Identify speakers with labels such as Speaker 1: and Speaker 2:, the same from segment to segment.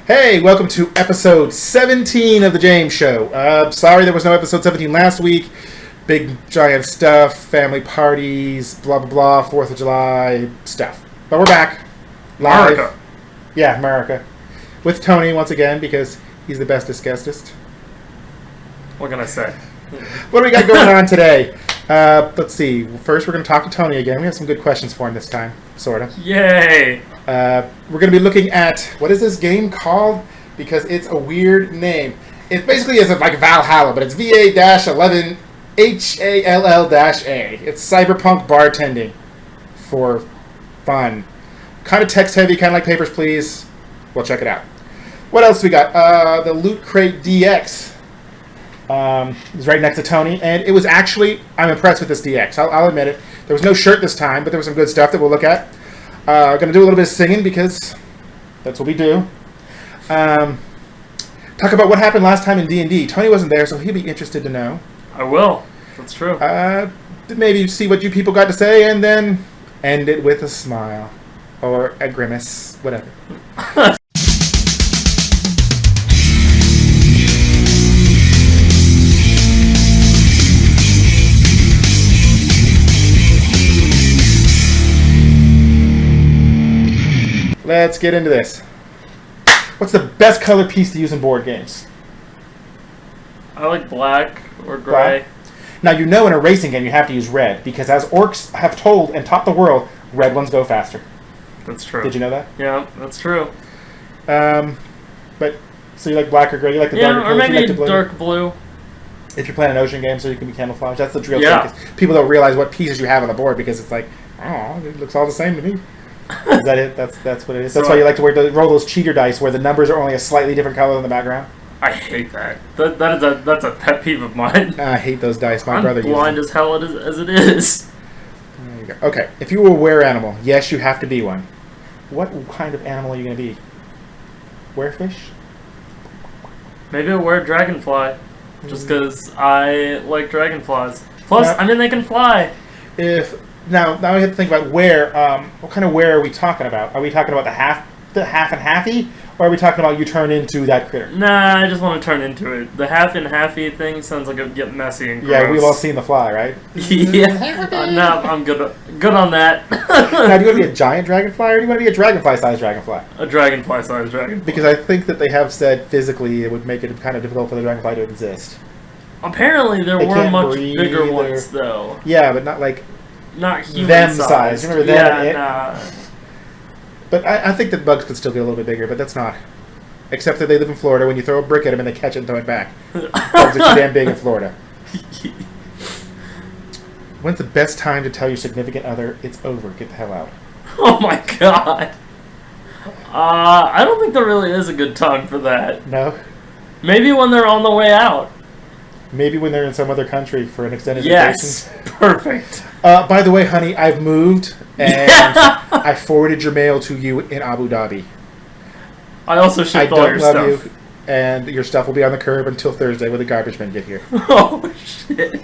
Speaker 1: Hey, welcome to episode 17 of The James Show. Sorry there was no episode 17 last week. Big, giant stuff, family parties, blah, blah, blah, 4th of July stuff. But we're back. Live.
Speaker 2: America.
Speaker 1: Yeah, America. With Tony once again, because he's the bestest guestest.
Speaker 2: What can I say?
Speaker 1: What do we got going on today? Let's see. First, we're going to talk to Tony again. We have some good questions for him this time, sort of.
Speaker 2: Yay!
Speaker 1: We're going to be looking at, what is this game called? Because it's a weird name. It basically is like Valhalla, but it's VA-11 HALL-A. It's cyberpunk bartending for fun. Kind of text-heavy, kind of like Papers, Please. We'll check it out. What else we got? The Lootcrate DX. Is right next to Tony, and it was actually, I'm impressed with this DX. I'll admit it. There was no shirt this time, but there was some good stuff that we'll look at. Going to do a little bit of singing because that's what we do. Talk about what happened last time in D&D. Tony wasn't there, so he'll be interested to know.
Speaker 2: I will. That's true.
Speaker 1: Maybe see what you people got to say, and then end it with a smile. Or a grimace. Whatever. Let's get into this. What's the best color piece to use in board games?
Speaker 2: I like black or gray.
Speaker 1: Black? Now, you know in a racing game you have to use red, because as orcs have told and taught the world, red ones go faster.
Speaker 2: That's true.
Speaker 1: Did you know that?
Speaker 2: Yeah, that's true.
Speaker 1: But, so you like black or gray? You like the darker
Speaker 2: or
Speaker 1: colors?
Speaker 2: maybe
Speaker 1: You like the blue?
Speaker 2: dark blue.
Speaker 1: If you're playing an ocean game so you can be camouflaged, that's the real
Speaker 2: Yeah.
Speaker 1: trick. People don't realize what pieces you have on the board because it's like, oh, it looks all the same to me. Is that it? That's what it is. That's why you like to roll those cheater dice where the numbers are only a slightly different color in the background.
Speaker 2: I hate that. That's a pet peeve of mine.
Speaker 1: I hate those dice. My
Speaker 2: I'm
Speaker 1: brother uses
Speaker 2: blind
Speaker 1: them.
Speaker 2: as hell as it is.
Speaker 1: There you go. Okay, if you were a were-animal, yes, you have to be one. What kind of animal are you going to be? Werefish?
Speaker 2: Maybe a were dragonfly. Just because I like dragonflies. Plus,
Speaker 1: Now-
Speaker 2: I mean, they can fly.
Speaker 1: Now we have to think about where. What kind of where are we talking about? Are we talking about the half and halfy, or are we talking about you turn into that critter?
Speaker 2: Nah, I just want to turn into it. The half and halfy thing sounds like it would get messy and gross.
Speaker 1: Yeah, we've all seen The Fly, right?
Speaker 2: Yeah. No, I'm good on that.
Speaker 1: Now, do you want to be a giant dragonfly, or do you want to be a dragonfly-sized dragonfly?
Speaker 2: A dragonfly-sized dragonfly.
Speaker 1: Because I think that they have said physically it would make it kind of difficult for the dragonfly to exist.
Speaker 2: Apparently, there
Speaker 1: They
Speaker 2: were
Speaker 1: can't
Speaker 2: much
Speaker 1: breathe
Speaker 2: bigger
Speaker 1: or-
Speaker 2: ones, though.
Speaker 1: Yeah, but not like
Speaker 2: Not human
Speaker 1: them size. Remember them?
Speaker 2: Yeah,
Speaker 1: and it?
Speaker 2: nah.
Speaker 1: But I think that bugs could still get a little bit bigger, but that's not. Except that they live in Florida. When you throw a brick at them and they catch it and throw it back. Bugs are too damn big in Florida. When's the best time to tell your significant other it's over? Get the hell out.
Speaker 2: Oh my god. I don't think there really is a good time for that.
Speaker 1: No?
Speaker 2: Maybe when they're on the way out.
Speaker 1: Maybe when they're in some other country for an extended
Speaker 2: Yes.
Speaker 1: vacation.
Speaker 2: Perfect.
Speaker 1: By the way, honey, I've moved and I forwarded your mail to you in Abu Dhabi.
Speaker 2: I also
Speaker 1: I
Speaker 2: shipped all
Speaker 1: don't
Speaker 2: your
Speaker 1: love
Speaker 2: stuff.
Speaker 1: you, and your stuff will be on the curb until Thursday when the garbage men get here.
Speaker 2: Oh, shit.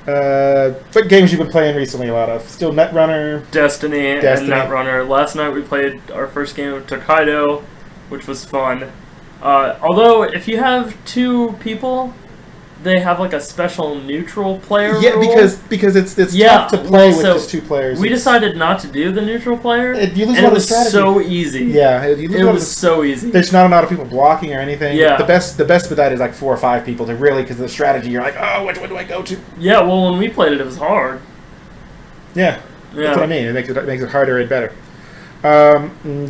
Speaker 1: What games you been playing recently? A lot of still Netrunner.
Speaker 2: Destiny and
Speaker 1: Destiny.
Speaker 2: Netrunner. Last night we played our first game of Tokaido, which was fun. Although, if you have two people, they have like a special neutral player
Speaker 1: Yeah,
Speaker 2: rule.
Speaker 1: because it's
Speaker 2: Yeah,
Speaker 1: tough to play with
Speaker 2: so
Speaker 1: just two players.
Speaker 2: We
Speaker 1: It's-
Speaker 2: decided not to do the neutral player,
Speaker 1: You lose
Speaker 2: and
Speaker 1: a lot
Speaker 2: it
Speaker 1: of
Speaker 2: was
Speaker 1: strategy.
Speaker 2: so easy.
Speaker 1: Yeah, you lose
Speaker 2: It
Speaker 1: a lot
Speaker 2: was
Speaker 1: of
Speaker 2: so easy.
Speaker 1: There's not a lot of people blocking or anything.
Speaker 2: Yeah.
Speaker 1: The best with that is like 4 or 5 people to really, because the strategy you're like, oh, which one do I go to?
Speaker 2: Yeah, well, when we played it, it was hard.
Speaker 1: Yeah,
Speaker 2: Yeah.
Speaker 1: that's what I mean. It makes it harder and better.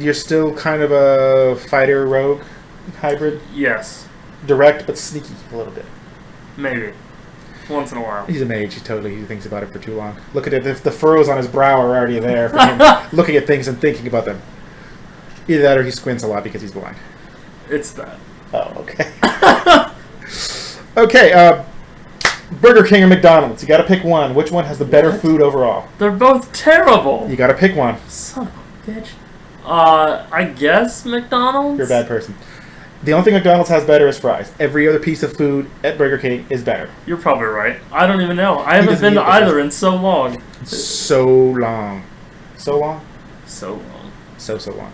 Speaker 1: You're still kind of a fighter rogue hybrid,
Speaker 2: Yes,
Speaker 1: direct but sneaky a little bit.
Speaker 2: maybe. Once in a while.
Speaker 1: He's a mage. He thinks about it for too long. Look at it. The furrows on his brow are already there for him looking at things and thinking about them. Either that or he squints a lot because he's blind.
Speaker 2: It's that.
Speaker 1: Oh, okay. Okay, Burger King or McDonald's? You gotta pick one. Which one has the better
Speaker 2: What?
Speaker 1: food overall?
Speaker 2: They're both terrible.
Speaker 1: You gotta pick one.
Speaker 2: Son of a bitch. I guess McDonald's?
Speaker 1: You're a bad person. The only thing McDonald's has better is fries. Every other piece of food at Burger King is better.
Speaker 2: You're probably right. I don't even know. I haven't
Speaker 1: doesn't
Speaker 2: been to
Speaker 1: eat it
Speaker 2: either in so long.
Speaker 1: So long. So long?
Speaker 2: So long.
Speaker 1: So long.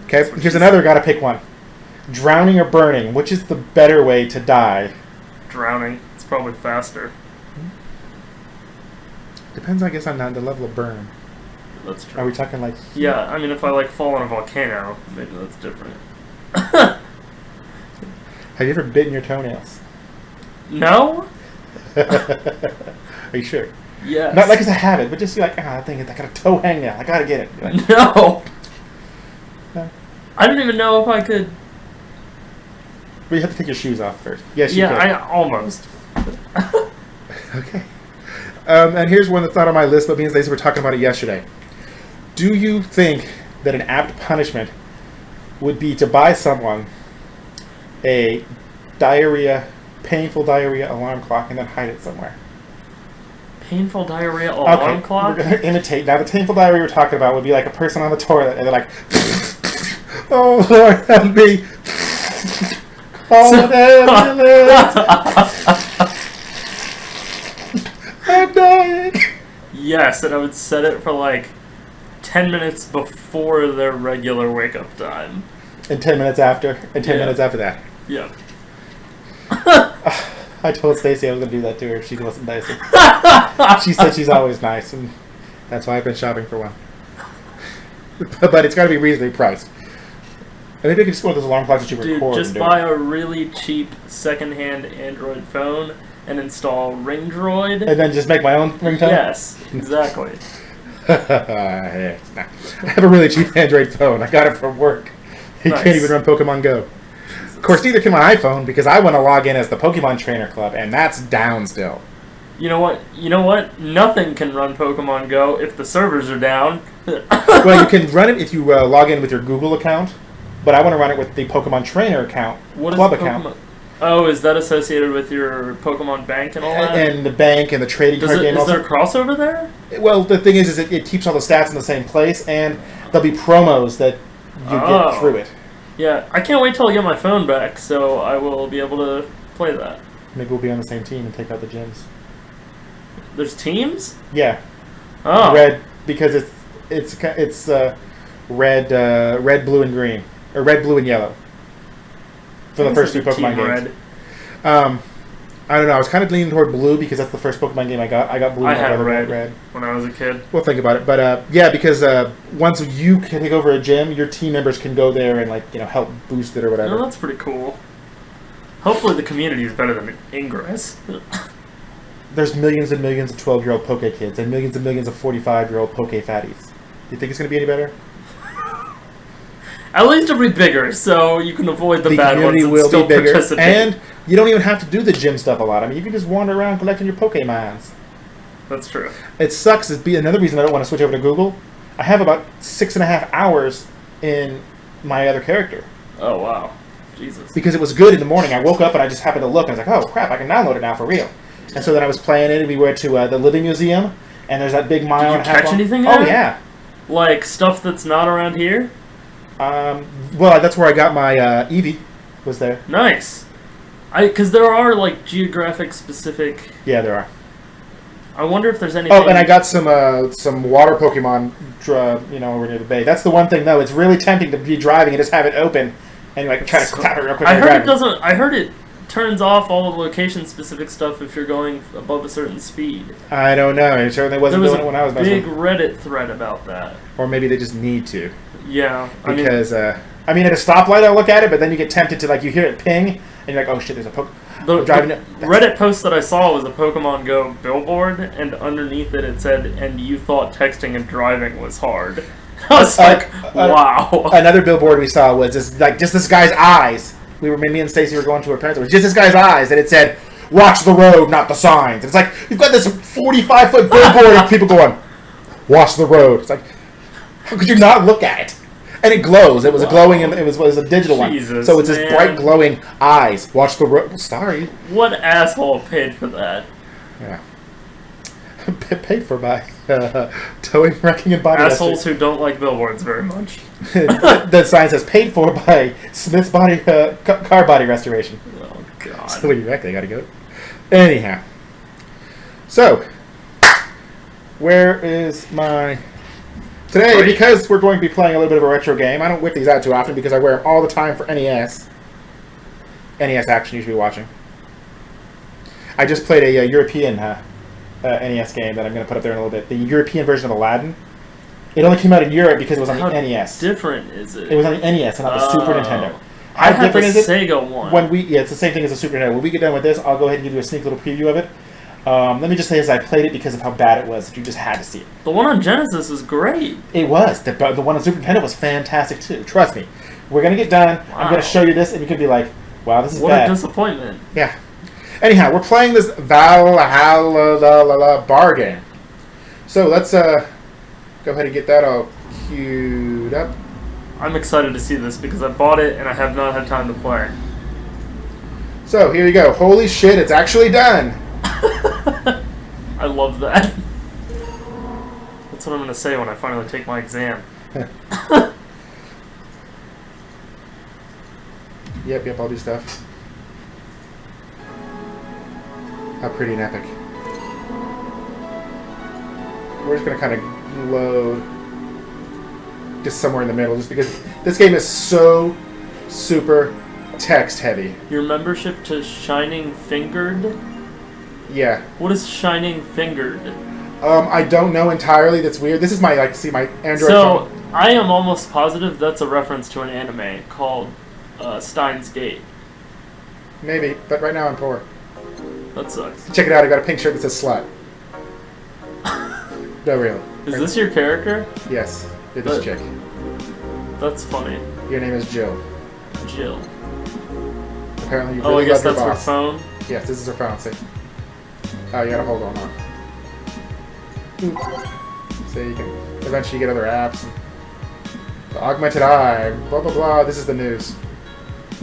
Speaker 1: Okay, here's another. Got to pick one. Drowning or burning? Which is the better way to die?
Speaker 2: Drowning. It's probably faster.
Speaker 1: Depends, I guess, on the level of burn.
Speaker 2: That's true.
Speaker 1: Are we talking like...
Speaker 2: Yeah, I mean, if I, like, fall on a volcano, maybe that's different.
Speaker 1: Have you ever bitten your toenails?
Speaker 2: No?
Speaker 1: Are you sure?
Speaker 2: Yes.
Speaker 1: Not like it's a habit, but just like, I think I got a toe hangnail. I gotta get it. Like,
Speaker 2: No.
Speaker 1: No.
Speaker 2: I didn't even know if I could...
Speaker 1: But you have to take your shoes off first. Yes, you
Speaker 2: Yeah,
Speaker 1: could.
Speaker 2: I almost.
Speaker 1: Okay. And here's one that's not on my list, but me and Stacey were talking about it yesterday. Do you think that an apt punishment would be to buy someone a painful diarrhea alarm clock and then hide it somewhere?
Speaker 2: Painful diarrhea alarm clock?
Speaker 1: We're going to imitate. Now, the painful diarrhea we're talking about would be like a person on the toilet, and they're like, oh, Lord, help me. Call an ambulance. I'm dying.
Speaker 2: Yes, and I would set it for like 10 minutes before their regular wake-up time.
Speaker 1: And 10 minutes after. And 10 minutes after that.
Speaker 2: Yeah.
Speaker 1: I told Stacey I was going to do that to her if she wasn't nice. She said she's always nice, and that's why I've been shopping for one. But it's got to be reasonably priced. And maybe I could just go with those alarm clocks that you record.
Speaker 2: Dude, just buy a really cheap second-hand Android phone and install Ring Droid.
Speaker 1: And then just make my own ringtone?
Speaker 2: Yes, exactly.
Speaker 1: I have a really cheap Android phone. I got it from work. You
Speaker 2: Nice.
Speaker 1: can't even run Pokemon Go. Of course, neither can my iPhone because I want to log in as the Pokemon Trainer Club, and that's down still.
Speaker 2: You know what? Nothing can run Pokemon Go if the servers are down.
Speaker 1: Well, you can run it if you log in with your Google account, but I want to run it with the Pokemon Trainer account, club account.
Speaker 2: Oh, is that associated with your Pokemon Bank and all that?
Speaker 1: And the bank and the trading card game.
Speaker 2: Is there a crossover there?
Speaker 1: Well, the thing is it keeps all the stats in the same place, and there'll be promos that you get through it.
Speaker 2: Yeah, I can't wait till I get my phone back, so I will be able to play that.
Speaker 1: Maybe we'll be on the same team and take out the gyms.
Speaker 2: There's teams?
Speaker 1: Yeah.
Speaker 2: Oh.
Speaker 1: Red, because it's red, blue, and green, or red, blue, and yellow. For the first two Pokemon games. I don't know. I was kind of leaning toward blue because that's the first Pokemon game I got. I got blue.
Speaker 2: I had red when I was a kid.
Speaker 1: We'll think about it, but yeah, because once you can take over a gym, your team members can go there and help boost it or whatever.
Speaker 2: No, that's pretty cool. Hopefully, the community is better than Ingress.
Speaker 1: There's millions and millions of 12-year-old Poke kids and millions of 45-year-old Poke fatties. Do you think it's going to be any better?
Speaker 2: At least it'll be bigger, so you can avoid the bad ones and still
Speaker 1: be bigger,
Speaker 2: participate.
Speaker 1: and you don't even have to do the gym stuff a lot. I mean, you can just wander around collecting your Pokemons.
Speaker 2: That's true.
Speaker 1: It sucks. It'd be another reason I don't want to switch over to Google. I have about 6.5 hours in my other character.
Speaker 2: Oh, wow. Jesus.
Speaker 1: Because it was good in the morning. I woke up and I just happened to look, and I was like, oh, crap, I can download it now for real. And so then I was playing it, and we went to the Living Museum, and there's that big mile and a half.
Speaker 2: Did you catch anything
Speaker 1: there?
Speaker 2: there?
Speaker 1: Oh, yeah.
Speaker 2: Like, stuff that's not around here?
Speaker 1: Well, that's where I got my Eevee, was there.
Speaker 2: Nice. Because there are, like, geographic specific...
Speaker 1: Yeah, there are.
Speaker 2: I wonder if there's anything...
Speaker 1: Oh, and I got some water Pokemon, over near the bay. That's the one thing, though. It's really tempting to be driving and just have it open and, try to tap it real quick.
Speaker 2: I heard it turns off all the location-specific stuff if you're going above a certain speed.
Speaker 1: I don't know. It certainly wasn't doing it when I was
Speaker 2: messing. There was a big Reddit thread about that.
Speaker 1: Or maybe they just need to.
Speaker 2: Yeah.
Speaker 1: Because, at a stoplight I'll look at it, but then you get tempted to, you hear it ping, and you're like, oh shit, there's a Pokemon.
Speaker 2: The Reddit post that I saw was a Pokemon Go billboard, and underneath it said, and you thought texting and driving was hard. I was wow.
Speaker 1: Another billboard we saw was just this guy's eyes. Me and Stacey were going to her parents. It was just this guy's eyes, and it said, "Watch the road, not the signs." And it's like you've got this 45-foot billboard of people going, "Watch the road." It's like, how could you not look at it? And it glows. It was a glowing. It was a digital one. So it's this bright glowing eyes. Watch the road. Sorry.
Speaker 2: What asshole paid for that?
Speaker 1: Yeah. Paid for by towing, wrecking, and body
Speaker 2: assholes who don't like billboards very much.
Speaker 1: The sign says paid for by Smith's car body restoration.
Speaker 2: Oh god.
Speaker 1: So when you wreck, they gotta go. Anyhow. So where is my Today,
Speaker 2: Great.
Speaker 1: because we're going to be playing a little bit of a retro game, I don't whip these out too often because I wear them all the time for NES. NES Action you should be watching. I just played a European NES game that I'm going to put up there in a little bit. The European version of Aladdin. It only came out in Europe because it was on the NES.
Speaker 2: Different is it?
Speaker 1: It was on the NES and not the Super Nintendo.
Speaker 2: I had the Sega one.
Speaker 1: It's the same thing as the Super Nintendo. When we get done with this, I'll go ahead and give you a sneak little preview of it. Let me just say, as I played it because of how bad it was, you just had to see it.
Speaker 2: The one on Genesis is great.
Speaker 1: It was. The one on Super Nintendo was fantastic too. Trust me. We're gonna get done. Wow. I'm gonna show you this, and you can be like, "Wow, this is bad."
Speaker 2: What a disappointment.
Speaker 1: Yeah. Anyhow, we're playing this Valhalla bar game. So let's go ahead and get that all queued up.
Speaker 2: I'm excited to see this because I bought it and I have not had time to play.
Speaker 1: So here you go. Holy shit! It's actually done.
Speaker 2: I love that. That's what I'm going to say when I finally take my exam.
Speaker 1: Yep, I'll do stuff. How pretty and epic. We're just going to kind of load just somewhere in the middle, just because this game is so super text heavy.
Speaker 2: Your membership to Shining Fingered?
Speaker 1: Yeah.
Speaker 2: What is Shining Fingered?
Speaker 1: I don't know entirely. That's weird. This is my my Android
Speaker 2: So,
Speaker 1: phone.
Speaker 2: I am almost positive that's a reference to an anime called Steins Gate.
Speaker 1: Maybe, but right now I'm poor.
Speaker 2: That sucks.
Speaker 1: Check it out. I got a pink shirt that says slut. No, really.
Speaker 2: Is this your character?
Speaker 1: Yes. You're this chick.
Speaker 2: That's funny.
Speaker 1: Your name is Jill.
Speaker 2: Jill.
Speaker 1: Apparently you really
Speaker 2: I guess
Speaker 1: love your
Speaker 2: that's
Speaker 1: boss.
Speaker 2: her phone?
Speaker 1: Yes, this is her phone. See? Oh, you gotta hold on. So you can eventually get other apps. The augmented eye, blah blah blah. This is the news.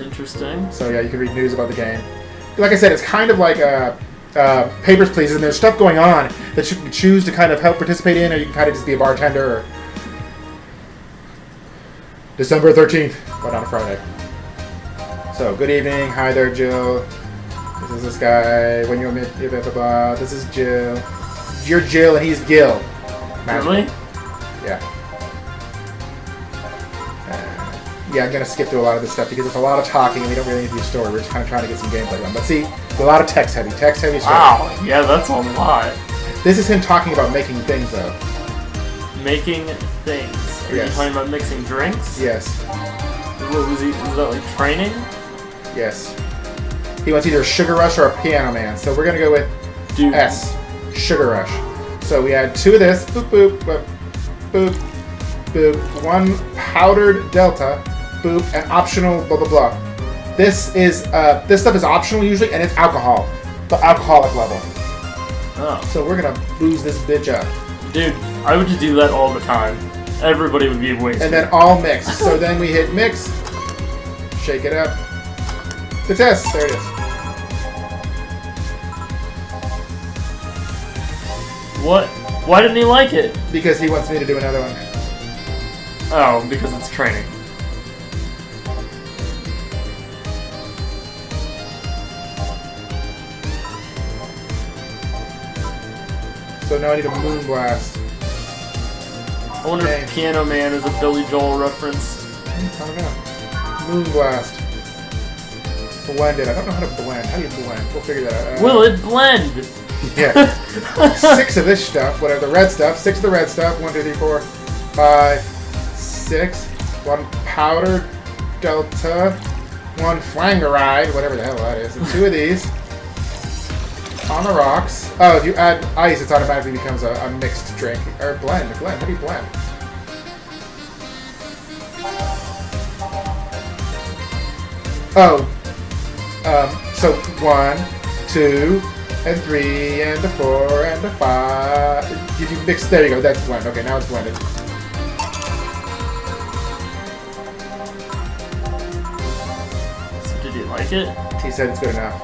Speaker 2: Interesting.
Speaker 1: So yeah, you can read news about the game. Like I said, it's kind of like Papers, Please, and there's stuff going on that you can choose to kind of help participate in, or you can kind of just be a bartender. Or December 13th, but on a Friday. So, good evening. Hi there, Jill. This is this guy. When you're blah blah blah. This is Jill. You're Jill, and he's Gil.
Speaker 2: Really?
Speaker 1: Yeah. Yeah, I'm going to skip through a lot of this stuff because it's a lot of talking and we don't really need to do a story. We're just kind of trying to get some gameplay done. But see, a lot of text heavy story.
Speaker 2: Wow, yeah, that's a lot.
Speaker 1: This is him talking about making things, though.
Speaker 2: Making things? Are you talking about mixing drinks?
Speaker 1: Yes.
Speaker 2: What was that like training?
Speaker 1: Yes. He wants either a Sugar Rush or a Piano Man. So we're going to go with S. Sugar Rush. So we add 2 of this. Boop, boop, boop, boop, boop. 1 powdered Delta. Boop, and optional blah blah blah. This stuff is optional usually, and it's alcohol, the alcoholic level.
Speaker 2: Oh.
Speaker 1: So we're gonna booze this bitch up.
Speaker 2: Dude, I would just do that all the time. Everybody would be wasted.
Speaker 1: And then all mix. So then we hit mix, shake it up. The test. There it is.
Speaker 2: What? Why didn't he like it?
Speaker 1: Because he wants me to do another one.
Speaker 2: Oh, because it's training.
Speaker 1: So now I need a Moon Blast.
Speaker 2: I wonder if Piano Man is a Billy Joel reference.
Speaker 1: I don't know. Moon Blast. Blend it. I don't know how to blend. How do you blend? We'll figure that out.
Speaker 2: Will it blend?
Speaker 1: Yeah. 6 of this stuff, whatever, the red stuff. 6 of the red stuff. 1, 2, 3, 4, 5, 6. 1 powdered Delta. 1 Flangeride, whatever the hell that is. And 2 of these. On the rocks. Oh, if you add ice, it automatically becomes a mixed drink. Or blend. How do you blend? Oh. So 1, 2, and 3, and a 4, and a 5. If you mix, there you go, that's blend. Okay, now it's blended.
Speaker 2: So did he like it?
Speaker 1: He said it's good enough.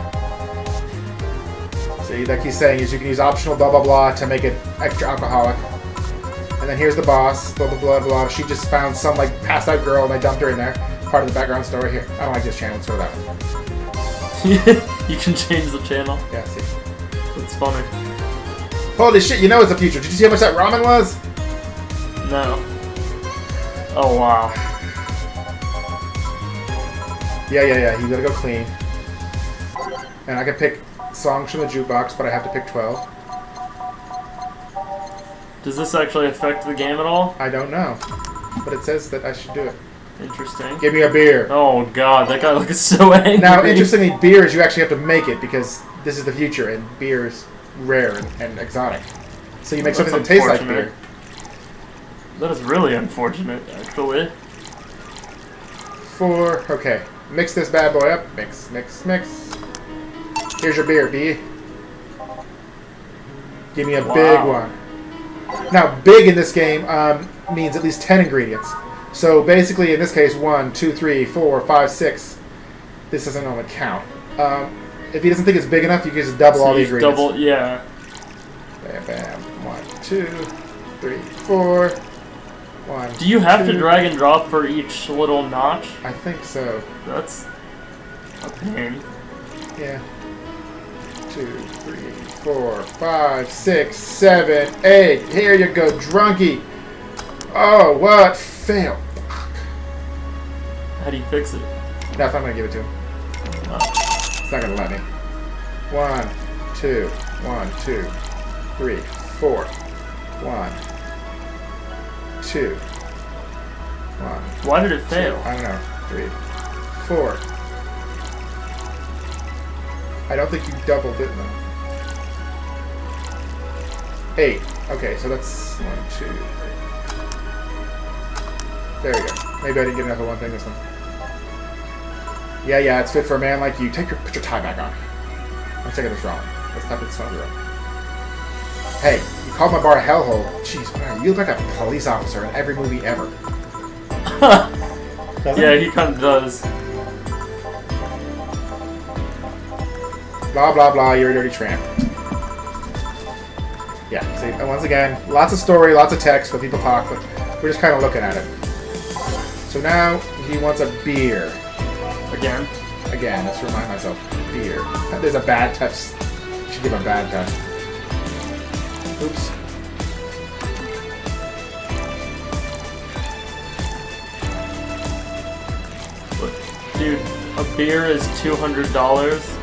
Speaker 1: See, like he's saying is you can use optional blah blah blah to make it extra alcoholic. And then here's the boss, blah blah blah blah. She just found some like passed out girl and I dumped her in there. Part of the background story here. I don't like this channel, let's go to that one.
Speaker 2: You can change the channel.
Speaker 1: Yeah, see.
Speaker 2: That's funny.
Speaker 1: Holy shit, you know it's the future. Did you see how much that ramen was?
Speaker 2: No. Oh, wow.
Speaker 1: Yeah. You gotta go clean. And I can pick songs from the jukebox, but I have to pick 12.
Speaker 2: Does this actually affect the game at all?
Speaker 1: I don't know. But it says that I should do it.
Speaker 2: Interesting.
Speaker 1: Give me a beer.
Speaker 2: Oh, God. That guy looks so angry.
Speaker 1: Now, interestingly, beers, you actually have to make it because this is the future, and beer is rare and exotic. So you make something that tastes like beer.
Speaker 2: That is really unfortunate, actually.
Speaker 1: 4. Okay. Mix this bad boy up. Mix. Here's your beer, B. Give me a big one. Now, big in this game means at least 10 ingredients. So basically, in this case, 1, 2, 3, 4, 5, 6. This doesn't normally count. If he doesn't think it's big enough, you can just double all the ingredients.
Speaker 2: Double, yeah.
Speaker 1: Bam, bam. 1, 2, 3, 4. 1.
Speaker 2: Do you have
Speaker 1: 2.
Speaker 2: to drag and drop for each little notch?
Speaker 1: I think so.
Speaker 2: That's a pain.
Speaker 1: Yeah. 2, 3, 4, 5, 6, 7, 8. Here you go, drunkie. Oh, what? Fail.
Speaker 2: How do you fix it?
Speaker 1: No, I'm going to give it to him.
Speaker 2: Oh.
Speaker 1: It's not going to let me. 1, 2, 1, 2, 3, 4. 1, 2, 1.
Speaker 2: Why did it fail?
Speaker 1: I don't know. 3, 4. I don't think you doubled it, though. 8. Okay, so that's 1, 2, 3. There we go. Maybe I didn't get enough of one thing this one. Yeah, it's fit for a man like you. Put your tie back on. I'm taking this wrong. Let's not put this on the road. Hey, you called my bar a hellhole. Jeez, man, you look like a police officer in every movie ever.
Speaker 2: Yeah, he kind of does.
Speaker 1: Blah, blah, blah, you're a dirty tramp. Yeah, see, once again, lots of story, lots of text, what people talk, but we're just kind of looking at it. So now, he wants a beer.
Speaker 2: Again,
Speaker 1: let's remind myself. Beer. There's a bad touch. Should give him a bad touch. Oops.
Speaker 2: dude, a beer is $200?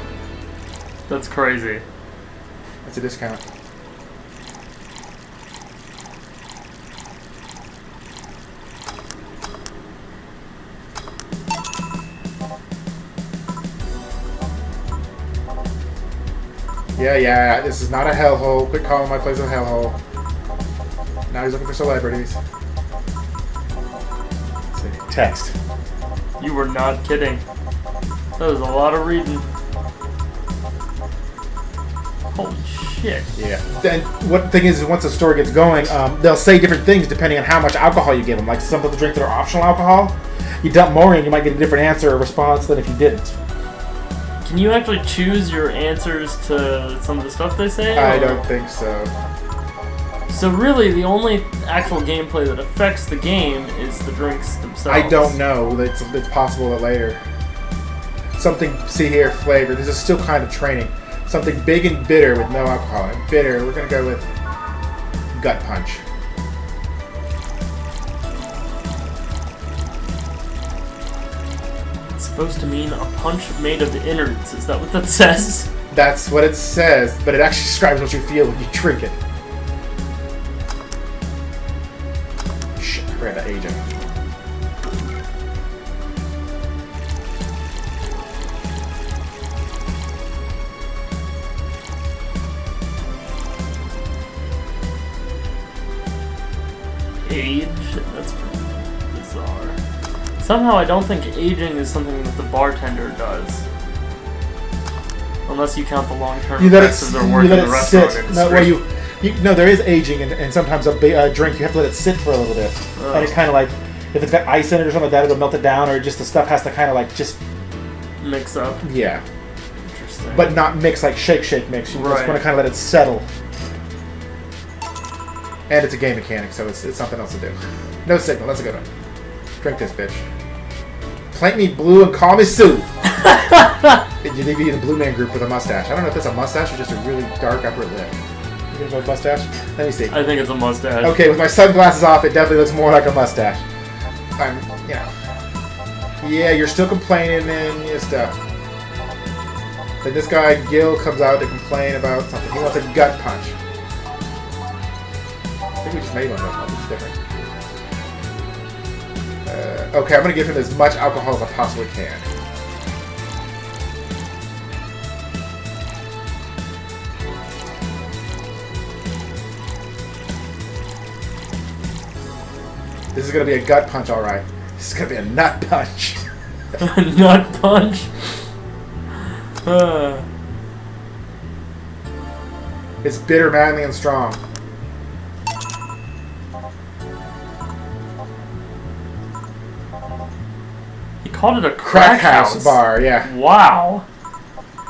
Speaker 2: That's crazy.
Speaker 1: That's a discount. Yeah, this is not a hellhole. Quit calling my place a hellhole. Now he's looking for celebrities. Let's see. Text.
Speaker 2: You were not kidding. That was a lot of reading. Holy shit.
Speaker 1: Yeah. Then what thing is once the story gets going, they'll say different things depending on how much alcohol you give them. Like some of the drinks that are optional alcohol, you dump more in, you might get a different answer or response than if you didn't.
Speaker 2: Can you actually choose your answers to some of the stuff they say?
Speaker 1: I don't think so.
Speaker 2: So really, the only actual gameplay that affects the game is the drinks themselves.
Speaker 1: I don't know. It's possible that later. Something, see here, flavor. This is still kind of training. Something big and bitter with no alcohol. And bitter, we're going to go with gut punch.
Speaker 2: It's supposed to mean a punch made of innards. Is that what that says?
Speaker 1: That's what it says, but it actually describes what you feel when you drink it. Shit, I forgot that agent.
Speaker 2: Age? That's pretty bizarre. Somehow I don't think aging is something that the bartender does. Unless you count the long-term effects of their work in the restaurant industry.
Speaker 1: No, well, no, there is aging, and sometimes a drink, you have to let it sit for a little bit.
Speaker 2: Oh.
Speaker 1: And it's kind of like, if it's got ice in it or something like that, it'll melt it down, or just the stuff has to kind of like just...
Speaker 2: mix up.
Speaker 1: Yeah.
Speaker 2: Interesting.
Speaker 1: But not mix like shake mix. You just want to kind of let it settle. And it's a game mechanic, so it's something else to do. No signal, that's a good one. Drink this, bitch. Paint me blue and call me Sue. You'd be in the Blue Man Group with a mustache. I don't know if that's a mustache or just a really dark upper lip. You gonna go with mustache? Let me see.
Speaker 2: I think it's a mustache.
Speaker 1: Okay, with my sunglasses off, it definitely looks more like a mustache. I'm, you know. Yeah, you're still complaining and stuff. Then this guy, Gil, comes out to complain about something. He wants a gut punch. I think we just made one of those. It's different. Okay, I'm going to give him as much alcohol as I possibly can. This is going to be a gut punch, alright. This is going to be a nut punch.
Speaker 2: Nut punch?
Speaker 1: It's bitter, manly, and strong.
Speaker 2: He called it a crack house
Speaker 1: bar, yeah.
Speaker 2: Wow.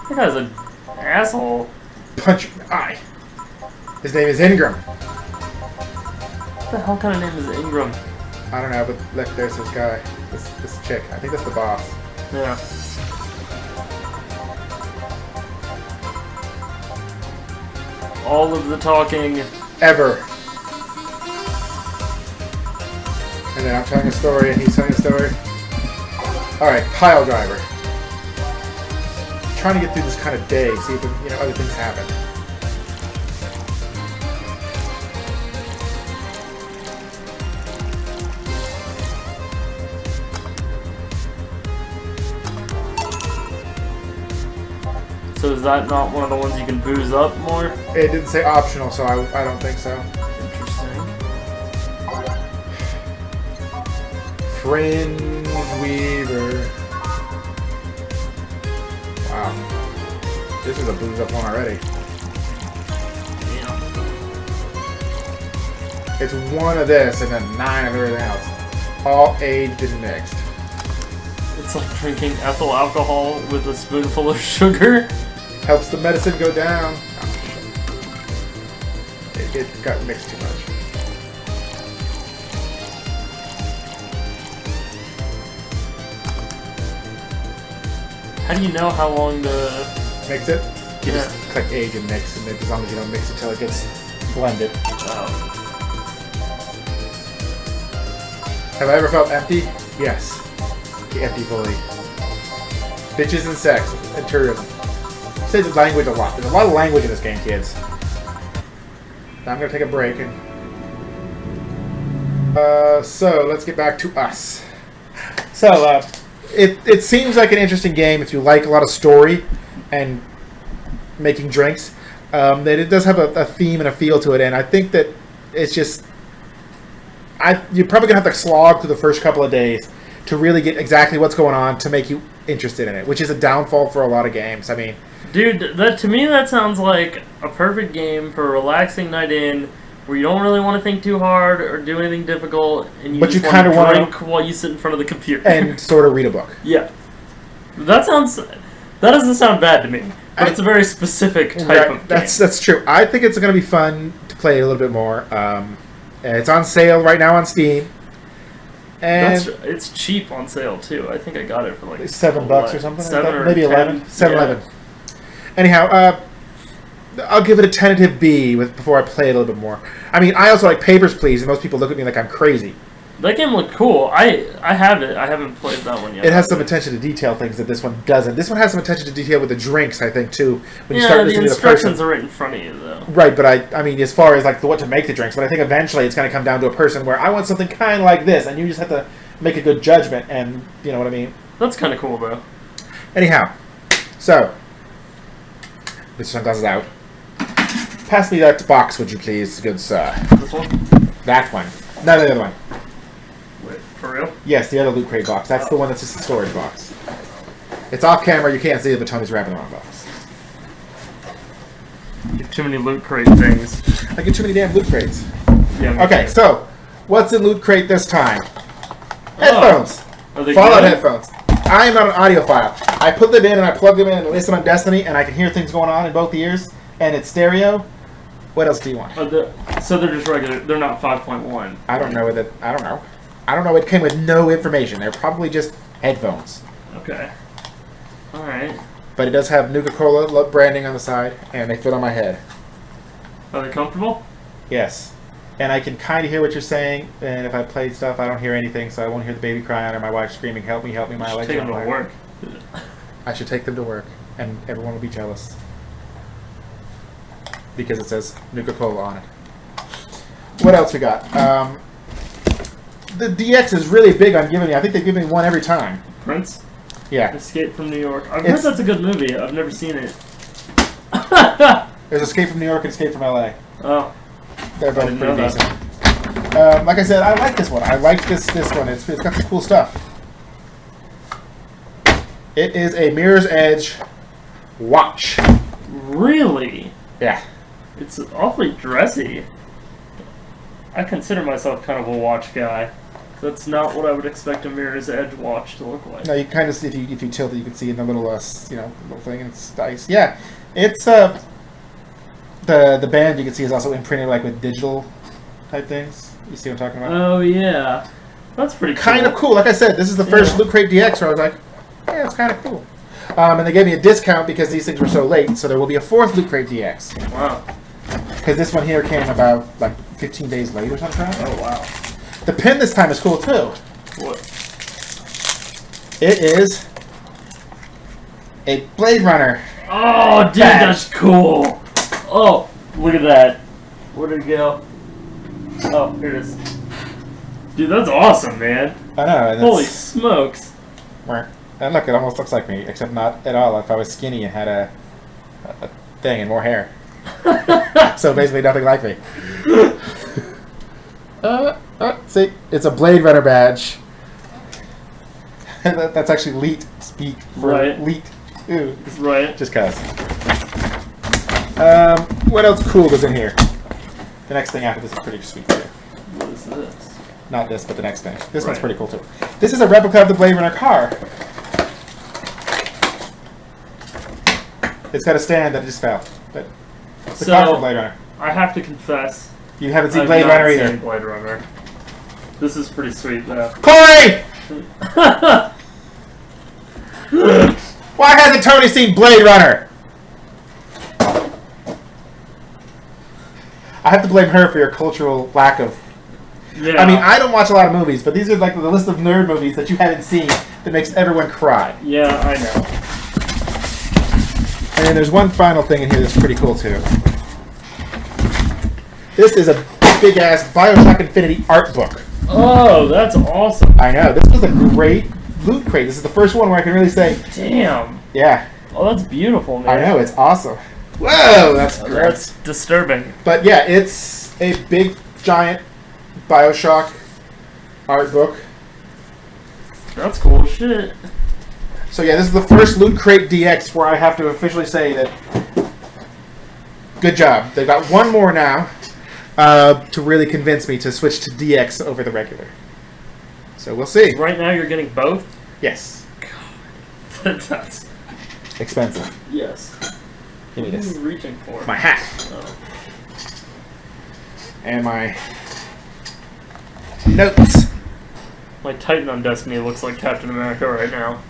Speaker 2: That guy's an asshole.
Speaker 1: Punch your eye. His name is Ingram.
Speaker 2: What the hell kind of name is Ingram?
Speaker 1: I don't know, but look, there's this guy. This chick. I think that's the boss.
Speaker 2: Yeah. All of the talking.
Speaker 1: Ever. And then I'm telling a story and he's telling a story. Alright, pile driver. Trying to get through this kind of day, see if other things happen.
Speaker 2: So is that not one of the ones you can booze up more?
Speaker 1: It didn't say optional, so I don't think so.
Speaker 2: Interesting.
Speaker 1: Fringe Weaver. Wow. This is a booze up one already.
Speaker 2: Yeah.
Speaker 1: It's one of this and then 9 of everything else. All aged and mixed.
Speaker 2: It's like drinking ethyl alcohol with a spoonful of sugar.
Speaker 1: Helps the medicine go down. Oh, shit. It got mixed too much.
Speaker 2: How do you know how long to
Speaker 1: Mix it? You
Speaker 2: Yeah.
Speaker 1: just click age and mix, and as long as you don't mix it till it gets blended.
Speaker 2: Oh.
Speaker 1: Have I ever felt empty? Yes. Empty fully. Bitches and sex and tourism. Say the language a lot. There's a lot of language in this game, kids. Now I'm gonna take a break and. So let's get back to us. So it seems like an interesting game if you like a lot of story and making drinks. That it does have a theme and a feel to it, and I think that it's just. You're probably gonna have to slog through the first couple of days to really get exactly what's going on to make you interested in it, which is a downfall for a lot of games. I mean,
Speaker 2: Dude, to me that sounds like a perfect game for a relaxing night in, where you don't really want to think too hard or do anything difficult, and you
Speaker 1: But
Speaker 2: just
Speaker 1: you
Speaker 2: want
Speaker 1: kinda
Speaker 2: to
Speaker 1: wanna-
Speaker 2: drink while you sit in front of the computer.
Speaker 1: and sort of read a book.
Speaker 2: Yeah, that doesn't sound bad to me, but it's a very specific type of game.
Speaker 1: That's true. I think it's going to be fun to play a little bit more. It's on sale right now on Steam, and
Speaker 2: It's cheap on sale too. I think I got it for like
Speaker 1: $7 or something.
Speaker 2: Seven or
Speaker 1: maybe
Speaker 2: 10.
Speaker 1: 11. 7,
Speaker 2: Yeah.
Speaker 1: 11. Anyhow, I'll give it a tentative B before I play it a little bit more. I mean, I also like Papers, Please, and most people look at me like I'm crazy.
Speaker 2: That game looked cool. I have it. I haven't played that one yet.
Speaker 1: It has some attention to detail things that this one doesn't. This one has some attention to detail with the drinks, I think, too. When you start
Speaker 2: the
Speaker 1: listening to the
Speaker 2: instructions
Speaker 1: person.
Speaker 2: are right in front of you, though.
Speaker 1: Right, but I mean, as far as like what to make the drinks, but I think eventually it's going to come down to a person where I want something kind of like this, and you just have to make a good judgment, and you know what I mean.
Speaker 2: That's kind of cool, though.
Speaker 1: Anyhow, so Mr. Sunglasses out. Pass me that box, would you please, good sir?
Speaker 2: This one?
Speaker 1: That one. No, the other one.
Speaker 2: Wait, for real?
Speaker 1: Yes, the other Loot Crate box. That's the one that's just a storage box. It's off camera, you can't see it, but Tony's wrapping the wrong box.
Speaker 2: You have too many Loot Crate things.
Speaker 1: I get too many damn Loot Crates.
Speaker 2: Yeah.
Speaker 1: Okay, so, what's in Loot Crate this time? Headphones!
Speaker 2: Are they
Speaker 1: Fallout
Speaker 2: good?
Speaker 1: headphones. I am not an audiophile. I put them in and I plug them in and listen on Destiny, and I can hear things going on in both ears, and it's stereo. What else do you want?
Speaker 2: So they're just regular. They're not 5.1.
Speaker 1: I don't know. I don't know. It came with no information. They're probably just headphones.
Speaker 2: Okay. All right.
Speaker 1: But it does have Nuka-Cola branding on the side, and they fit on my head.
Speaker 2: Are they comfortable?
Speaker 1: Yes. and I can kind of hear what you're saying. And if I play stuff, I don't hear anything, so I won't hear the baby crying or my wife screaming, "Help me, help me, my legs
Speaker 2: Take
Speaker 1: are on
Speaker 2: them to
Speaker 1: fire."
Speaker 2: work.
Speaker 1: I should take them to work, and everyone will be jealous because it says Nuka-Cola on it. What else we got? The DX is really big on giving me. I think they give me one every time.
Speaker 2: Prince?
Speaker 1: Yeah.
Speaker 2: Escape from New York. I've heard that's a good movie. I've never seen it.
Speaker 1: There's Escape from New York and Escape from LA.
Speaker 2: Oh.
Speaker 1: They're both pretty decent. Like I said, I like this one. I like this one. It's got some cool stuff. It is a Mirror's Edge watch.
Speaker 2: Really?
Speaker 1: Yeah.
Speaker 2: It's awfully dressy. I consider myself kind of a watch guy. That's not what I would expect a Mirror's Edge watch to look like.
Speaker 1: No, you kind of see if you tilt it, you can see in the little little thing. And it's nice. Yeah, it's the band you can see is also imprinted like with digital type things. You see what I'm talking about?
Speaker 2: Oh yeah, that's pretty cool.
Speaker 1: Kind of cool. Like I said, this is the first Lootcrate DX where I was like, yeah, it's kind of cool. And they gave me a discount because these things were so late, so there will be a fourth Lootcrate DX.
Speaker 2: Wow.
Speaker 1: Because this one here came about like 15 days late or something.
Speaker 2: Oh wow.
Speaker 1: The pin this time is cool too.
Speaker 2: What?
Speaker 1: It is a Blade Runner.
Speaker 2: Oh, dude, that's cool. Oh, look at that. Where did it go? Oh, here it is. Dude, that's awesome, man.
Speaker 1: I know. And
Speaker 2: Holy smokes.
Speaker 1: And look, it almost looks like me, except not at all. If I was skinny and had a thing and more hair. So basically nothing like me. See, it's a Blade Runner badge. That's actually Leet speak for Leet. Ooh,
Speaker 2: right.
Speaker 1: Just cause. What else cool was in here? The next thing after this is pretty sweet too.
Speaker 2: What is this?
Speaker 1: Not this, but the next thing. This one's pretty cool too. This is a replica of the Blade Runner car. It's got a stand that just fell. But it's the car from Blade Runner.
Speaker 2: I have to confess,
Speaker 1: You haven't seen Blade Runner either.
Speaker 2: Blade Runner. This is pretty sweet though.
Speaker 1: Corey! Why hasn't Tony seen Blade Runner? I have to blame her for your cultural lack of...
Speaker 2: Yeah.
Speaker 1: I mean, I don't watch a lot of movies, but these are like the list of nerd movies that you haven't seen that makes everyone cry.
Speaker 2: Yeah, I know.
Speaker 1: And then there's one final thing in here that's pretty cool too. This is a big-ass Bioshock Infinity art book.
Speaker 2: Oh, that's awesome.
Speaker 1: I know. This was a great loot crate. This is the first one where I can really say...
Speaker 2: Damn.
Speaker 1: Yeah.
Speaker 2: Oh, that's beautiful, man.
Speaker 1: I know. It's awesome. Whoa, that's great.
Speaker 2: That's disturbing.
Speaker 1: But yeah, it's a big, giant Bioshock art book.
Speaker 2: That's cool shit.
Speaker 1: So yeah, this is the first Lootcrate DX where I have to officially say that good job. They've got one more now to really convince me to switch to DX over the regular. So we'll see.
Speaker 2: Right now you're getting both?
Speaker 1: Yes.
Speaker 2: God. That's
Speaker 1: expensive.
Speaker 2: Yes.
Speaker 1: Give me
Speaker 2: What are
Speaker 1: this.
Speaker 2: you reaching for?
Speaker 1: My hat.
Speaker 2: Oh.
Speaker 1: And my notes.
Speaker 2: My Titan on Destiny looks like Captain America right now.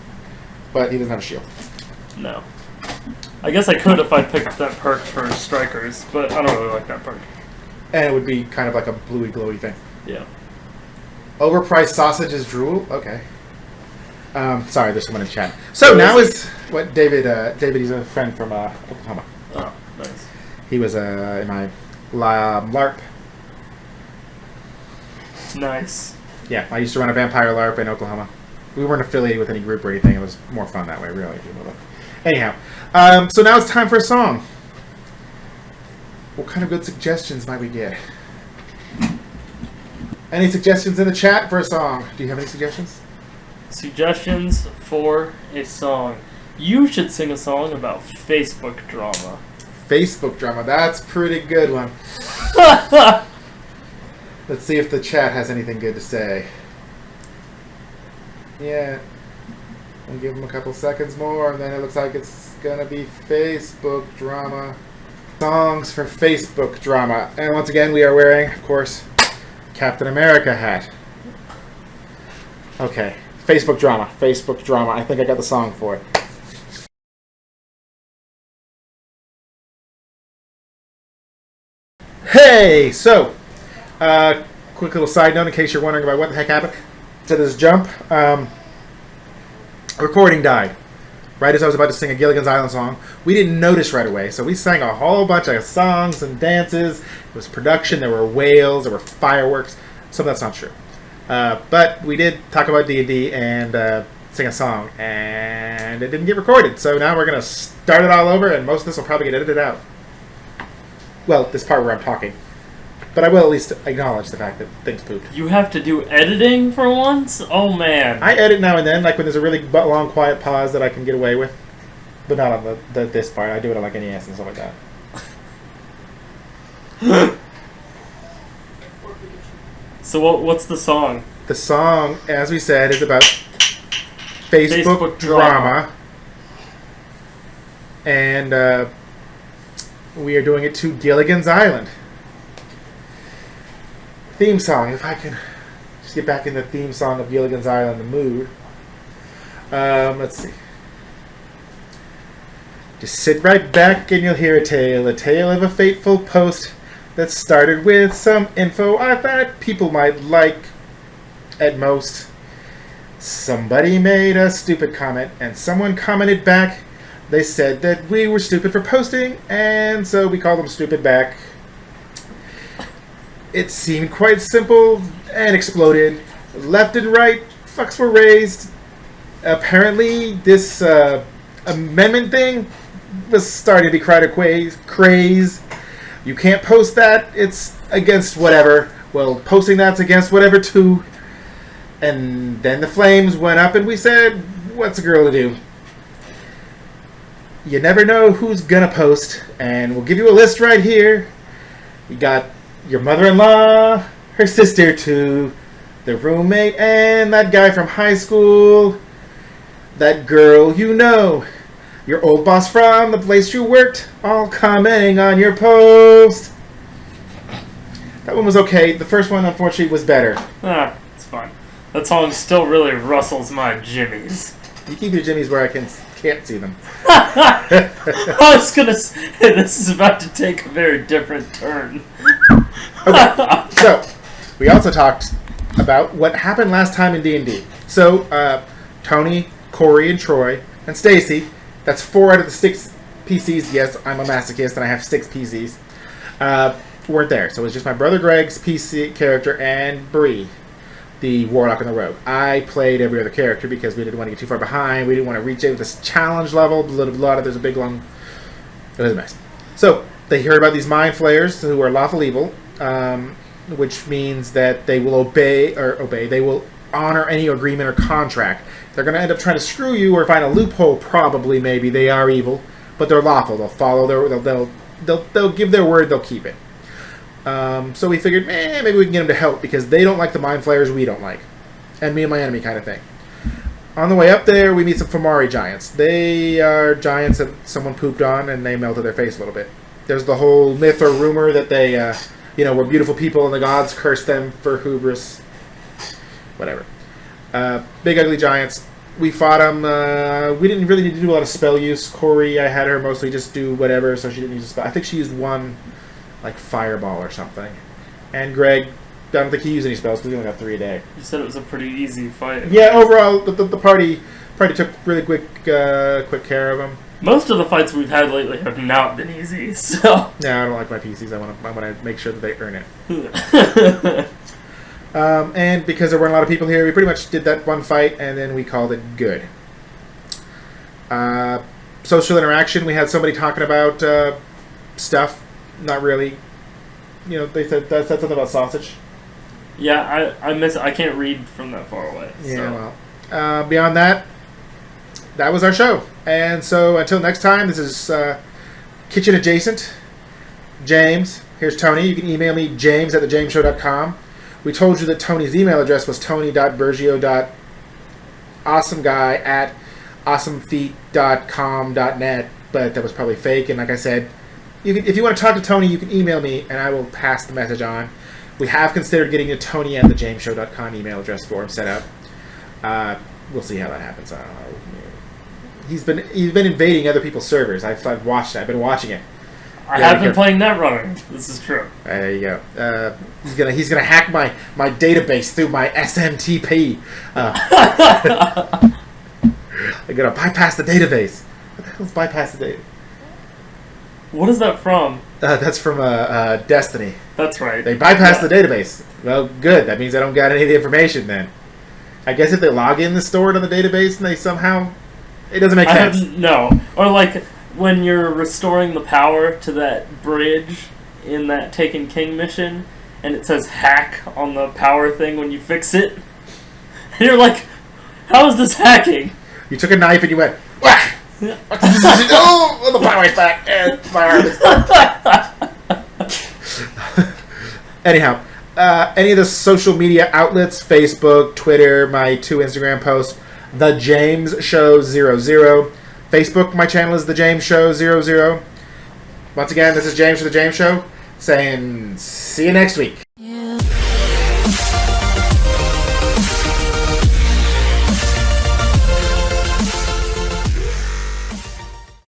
Speaker 1: But he doesn't have a shield.
Speaker 2: No. I guess I could if I picked that perk for strikers, but I don't really like that perk.
Speaker 1: And it would be kind of like a bluey glowy thing.
Speaker 2: Yeah.
Speaker 1: Overpriced sausage is drool? Okay. Sorry, there's someone in chat. So now is what David, he's a friend from Oklahoma.
Speaker 2: Oh, nice.
Speaker 1: He was in my LARP.
Speaker 2: Nice.
Speaker 1: Yeah, I used to run a vampire LARP in Oklahoma. We weren't affiliated with any group or anything. It was more fun that way, really. Anyhow, so now it's time for a song. What kind of good suggestions might we get? Any suggestions in the chat for a song? Do you have any suggestions?
Speaker 2: Suggestions for a song. You should sing a song about Facebook drama.
Speaker 1: Facebook drama. That's a pretty good one. Let's see if the chat has anything good to say. Yeah. We'll give them a couple seconds more, and then it looks like it's gonna be Facebook drama. Songs for Facebook drama. And once again, we are wearing, of course, Captain America hat. Okay. Facebook drama. Facebook drama. I think I got the song for it. Hey! So, Quick little side note in case you're wondering about what the heck happened to this jump. Recording died. Right as I was about to sing a Gilligan's Island song. We didn't notice right away, so we sang a whole bunch of songs and dances. It was production, there were whales, there were fireworks. Some of that's not true. But we did talk about D&D and sing a song, and it didn't get recorded. So now we're going to start it all over, and most of this will probably get edited out. Well, this part where I'm talking. But I will at least acknowledge the fact that things pooped.
Speaker 2: You have to do editing for once? Oh, man.
Speaker 1: I edit now and then, like when there's a really long, quiet pause that I can get away with. But not on this part. I do it on like NES and stuff like that.
Speaker 2: So what's the song?
Speaker 1: The song, as we said, is about Facebook drama. And we are doing it to Gilligan's Island. Theme song, if I can just get back in the theme song of Gilligan's Island, the mood. Let's see. Just sit right back and you'll hear a tale of a fateful post that started with some info I thought people might like at most. Somebody made a stupid comment and someone commented back. They said that we were stupid for posting, and so we called them stupid back. It seemed quite simple and exploded. Left and right, fucks were raised. Apparently, this amendment thing was starting to be quite a craze. You can't post that. It's against whatever. Well, posting that's against whatever too. And then the flames went up and we said, what's a girl to do? You never know who's gonna post. And we'll give you a list right here. You got your mother-in-law, her sister too, the roommate, and that guy from high school, that girl you know, your old boss from the place you worked, all commenting on your post. That one was okay. The first one, unfortunately, was better.
Speaker 2: Ah, it's fine. That song still really rustles my jimmies.
Speaker 1: You keep your jimmies where I can't see them.
Speaker 2: I was gonna say, this is about to take a very different turn.
Speaker 1: Okay, so we also talked about what happened last time in D&D. So Tony, Corey, and Troy, and Stacy, that's 4 out of the 6 PCs. Yes, I'm a masochist and I have 6 PCs. Weren't there. So it was just my brother Greg's PC character and Bree, the Warlock and the Rogue. I played every other character because we didn't want to get too far behind. We didn't want to reach out this challenge level. There's a big long... It was a mess. So they heard about these mind flayers who are lawful evil, which means that they will obey. They will honor any agreement or contract. They're going to end up trying to screw you or find a loophole. Probably, maybe they are evil, but they're lawful. They'll follow they'll give their word. They'll keep it. So we figured, maybe we can get them to help because they don't like the mind flayers we don't like, and me and my enemy kind of thing. On the way up there, we meet some Fomori giants. They are giants that someone pooped on and they melted their face a little bit. There's the whole myth or rumor that they, were beautiful people and the gods cursed them for hubris. Whatever. Big ugly giants. We fought them. We didn't really need to do a lot of spell use. Corey, I had her mostly just do whatever, so she didn't use a spell. I think she used one, like fireball or something. And Greg, I don't think he used any spells because he only got 3 a day.
Speaker 2: You said it was a pretty easy fight.
Speaker 1: Yeah, overall, the party took really quick care of him.
Speaker 2: Most of the fights we've had lately have not been easy, so...
Speaker 1: Yeah, I don't like my PCs. I want to make sure that they earn it. And because there weren't a lot of people here, we pretty much did that one fight, and then we called it good. Social interaction, we had somebody talking about stuff. Not really. They said something about sausage.
Speaker 2: Yeah, I can't read from that far away.
Speaker 1: Yeah, well. Beyond that, that was our show. And so until next time, this is Kitchen Adjacent. James. Here's Tony. You can email me, james@thejamesshow.com. We told you that Tony's email address was tony.bergio.awesomeguy@awesomefeet.com.net, but that was probably fake. And like I said, if you want to talk to Tony, you can email me, and I will pass the message on. We have considered getting a Tony@thejamesshow.com email address for him set up. We'll see how that happens. I don't know. He's been invading other people's servers. I've watched it. I've been watching it.
Speaker 2: I have been playing Netrunner. This is true.
Speaker 1: There you go. He's gonna hack my database through my SMTP. They're gonna bypass the database. What the hell's bypass the data?
Speaker 2: What is that from?
Speaker 1: That's from Destiny.
Speaker 2: That's right.
Speaker 1: They bypass the database. Well, good. That means I don't got any of the information then. I guess if they log in the stored on the database and they somehow... It doesn't make sense.
Speaker 2: No. Or like when you're restoring the power to that bridge in that Taken King mission and it says hack on the power thing when you fix it. And you're like, how is this hacking?
Speaker 1: You took a knife and you went, whack! Oh, the power is back. And anyhow, any of the social media outlets, Facebook, Twitter, my 2 Instagram posts, The James Show 00. Facebook, my channel is The James Show 00. Once again, this is James for The James Show, saying see you next week.